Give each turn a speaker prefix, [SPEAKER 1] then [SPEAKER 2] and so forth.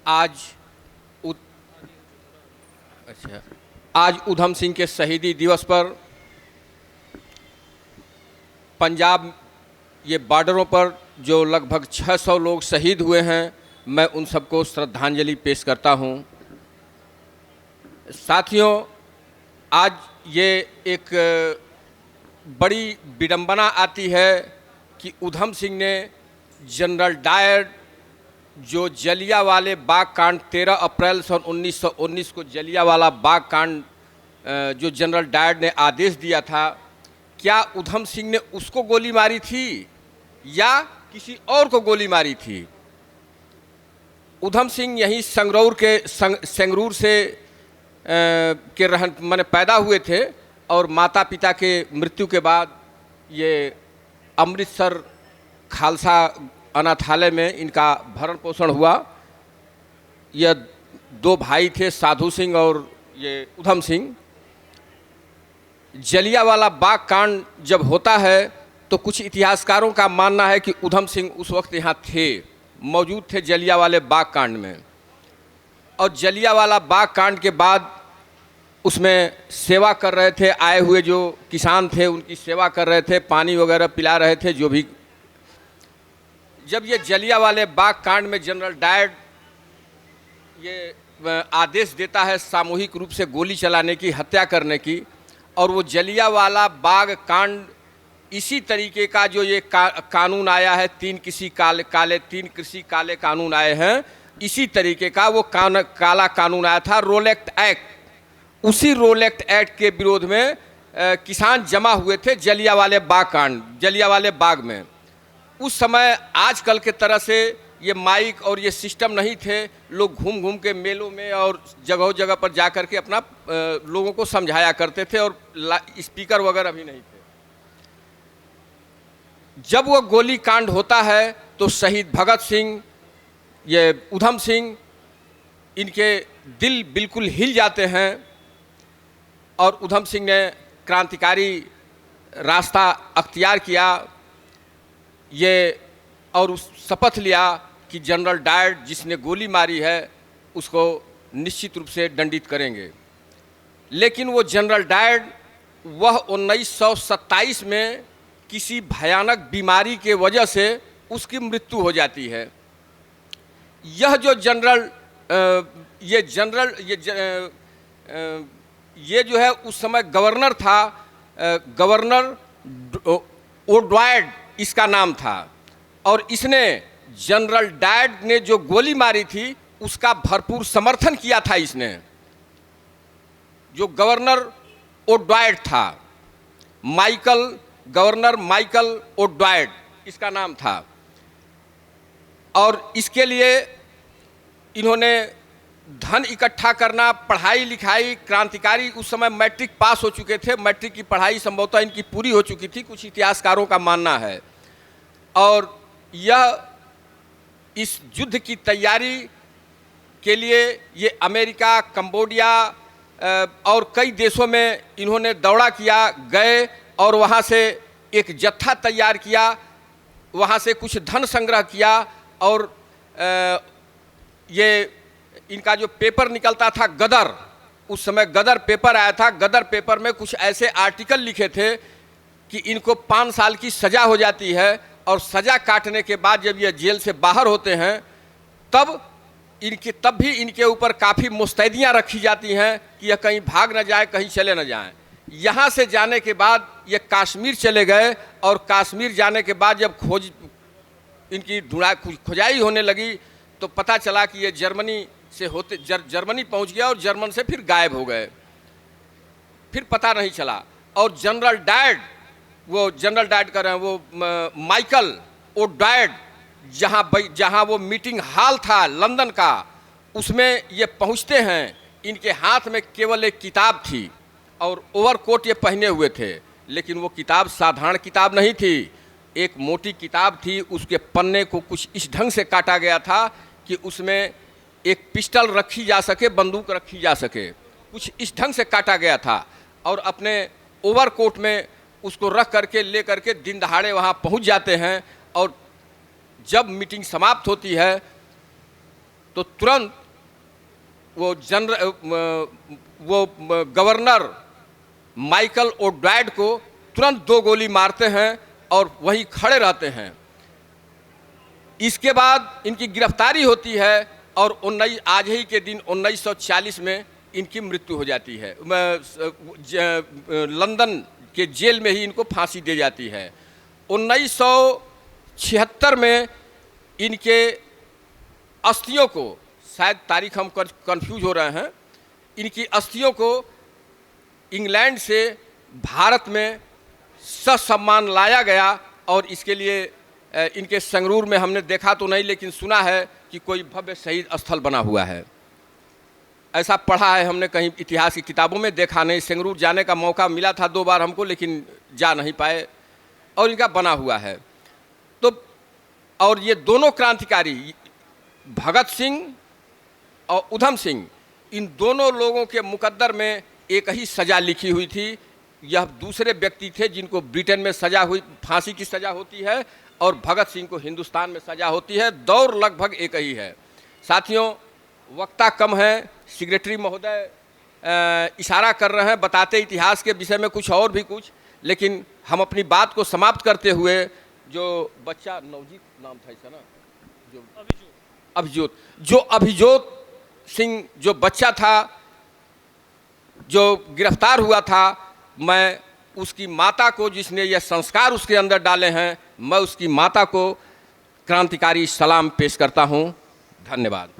[SPEAKER 1] आज उ, अच्छा आज उधम सिंह के शहीदी दिवस पर पंजाब ये बॉर्डरों पर जो लगभग 600 लोग शहीद हुए हैं, मैं उन सबको श्रद्धांजलि पेश करता हूं। साथियों, आज ये एक बड़ी विडंबना आती है कि उधम सिंह ने जनरल डायर जो जलियांवाला बाग कांड 13 अप्रैल सन 1919 को जलियांवाला बाग कांड जो जनरल डायर ने आदेश दिया था, क्या उधम सिंह ने उसको गोली मारी थी या किसी और को गोली मारी थी? उधम सिंह यहीं संगरूर से के रहन माने पैदा हुए थे और माता पिता के मृत्यु के बाद ये अमृतसर खालसा अनाथालय में इनका भरण पोषण हुआ। यह दो भाई थे, साधु सिंह और ये उधम सिंह। जलियांवाला बाग कांड जब होता है तो कुछ इतिहासकारों का मानना है कि उधम सिंह उस वक्त यहाँ थे, मौजूद थे जलियांवाले बाग कांड में। और जलियांवाला बाग कांड के बाद उसमें सेवा कर रहे थे, आए हुए जो किसान थे उनकी सेवा कर रहे थे, पानी वगैरह पिला रहे थे जो भी। जब ये जलियांवाले बाग कांड में जनरल डायर ये आदेश देता है सामूहिक रूप से गोली चलाने की, हत्या करने की, और वो जलियांवाला बाग कांड इसी तरीके का जो ये कानून आया है, तीन कृषि काले कानून आए हैं, इसी तरीके का वो काला कानून आया था, रोल एक्ट एक्ट। उसी रोल एक्ट एक्ट के विरोध में किसान जमा हुए थे जलियांवाले बाग में। उस समय आजकल के तरह से ये माइक और ये सिस्टम नहीं थे, लोग घूम घूम के मेलों में और जगह जगह पर जा कर के अपना लोगों को समझाया करते थे, और स्पीकर वगैरह भी नहीं थे। जब वो गोली कांड होता है तो शहीद भगत सिंह, ये उधम सिंह, इनके दिल बिल्कुल हिल जाते हैं और उधम सिंह ने क्रांतिकारी रास्ता अख्तियार किया ये, और उस शपथ लिया कि जनरल डायर जिसने गोली मारी है उसको निश्चित रूप से दंडित करेंगे। लेकिन वो जनरल डायर वह 1927 में किसी भयानक बीमारी के वजह से उसकी मृत्यु हो जाती है। यह जो ये जो है उस समय गवर्नर था, गवर्नर ओड्वायड इसका नाम था, और इसने जनरल डायर ने जो गोली मारी थी उसका भरपूर समर्थन किया था। इसने जो गवर्नर ओड्वायड था, गवर्नर माइकल ओड्वायड इसका नाम था, और इसके लिए इन्होंने धन इकट्ठा करना, पढ़ाई लिखाई, क्रांतिकारी उस समय मैट्रिक पास हो चुके थे, मैट्रिक की पढ़ाई संभवतः इनकी पूरी हो चुकी थी, कुछ इतिहासकारों का मानना है। और यह इस युद्ध की तैयारी के लिए ये अमेरिका, कंबोडिया और कई देशों में इन्होंने दौड़ा किया, गए और वहाँ से एक जत्था तैयार किया, वहाँ से कुछ धन संग्रह किया, और ये इनका जो पेपर निकलता था गदर, उस समय गदर पेपर आया था, गदर पेपर में कुछ ऐसे आर्टिकल लिखे थे कि इनको 5 साल की सज़ा हो जाती है, और सज़ा काटने के बाद जब ये जेल से बाहर होते हैं तब भी इनके ऊपर काफ़ी मुस्तैदियाँ रखी जाती हैं कि यह कहीं भाग न जाए, कहीं चले न जाएं। यहाँ से जाने के बाद ये कश्मीर चले गए, और कश्मीर जाने के बाद जब इनकी खुदाई होने लगी तो पता चला कि ये जर्मनी से होते जर्मनी पहुँच गया, और जर्मन से फिर गायब हो गए, फिर पता नहीं चला। और जनरल डायर कर रहे हैं वो माइकल ओड्वायड, जहाँ वो मीटिंग हॉल था लंदन का, उसमें ये पहुँचते हैं। इनके हाथ में केवल एक किताब थी और ओवरकोट ये पहने हुए थे, लेकिन वो किताब साधारण किताब नहीं थी, एक मोटी किताब थी। उसके पन्ने को कुछ इस ढंग से काटा गया था कि उसमें एक पिस्टल रखी जा सके, बंदूक रखी जा सके, कुछ इस ढंग से काटा गया था। और अपने ओवरकोट में उसको रख करके ले करके दिन दहाड़े वहाँ पहुँच जाते हैं, और जब मीटिंग समाप्त होती है तो तुरंत वो गवर्नर माइकल ओड्वाइड को तुरंत 2 गोली मारते हैं और वहीं खड़े रहते हैं। इसके बाद इनकी गिरफ्तारी होती है और आज ही के दिन 1940 में इनकी मृत्यु हो जाती है। लंदन के जेल में ही इनको फांसी दी जाती है। 1976 में इनके अस्थियों को, शायद तारीख हम कंफ्यूज हो रहे हैं, इनकी अस्थियों को इंग्लैंड से भारत में ससम्मान लाया गया और इसके लिए इनके संगरूर में हमने देखा तो नहीं, लेकिन सुना है कि कोई भव्य शहीद स्थल बना हुआ है। ऐसा पढ़ा है हमने कहीं, इतिहास की किताबों में देखा नहीं। संगरूर जाने का मौका मिला था 2 बार हमको, लेकिन जा नहीं पाए और इनका बना हुआ है। तो और ये दोनों क्रांतिकारी भगत सिंह और उधम सिंह, इन दोनों लोगों के मुकद्दर में एक ही सज़ा लिखी हुई थी। यह दूसरे व्यक्ति थे जिनको ब्रिटेन में सज़ा हुई, फांसी की सज़ा होती है, और भगत सिंह को हिंदुस्तान में सज़ा होती है। दौर लगभग एक ही है। साथियों, वक्ता कम है, सेक्रेटरी महोदय इशारा कर रहे हैं, बताते इतिहास के विषय में कुछ और भी कुछ, लेकिन हम अपनी बात को समाप्त करते हुए, जो बच्चा नवजीत नाम था इसका ना, जो अभिजोत सिंह जो बच्चा था जो गिरफ्तार हुआ था, मैं उसकी माता को, जिसने यह संस्कार उसके अंदर डाले हैं, मैं उसकी माता को क्रांतिकारी सलाम पेश करता हूं। धन्यवाद।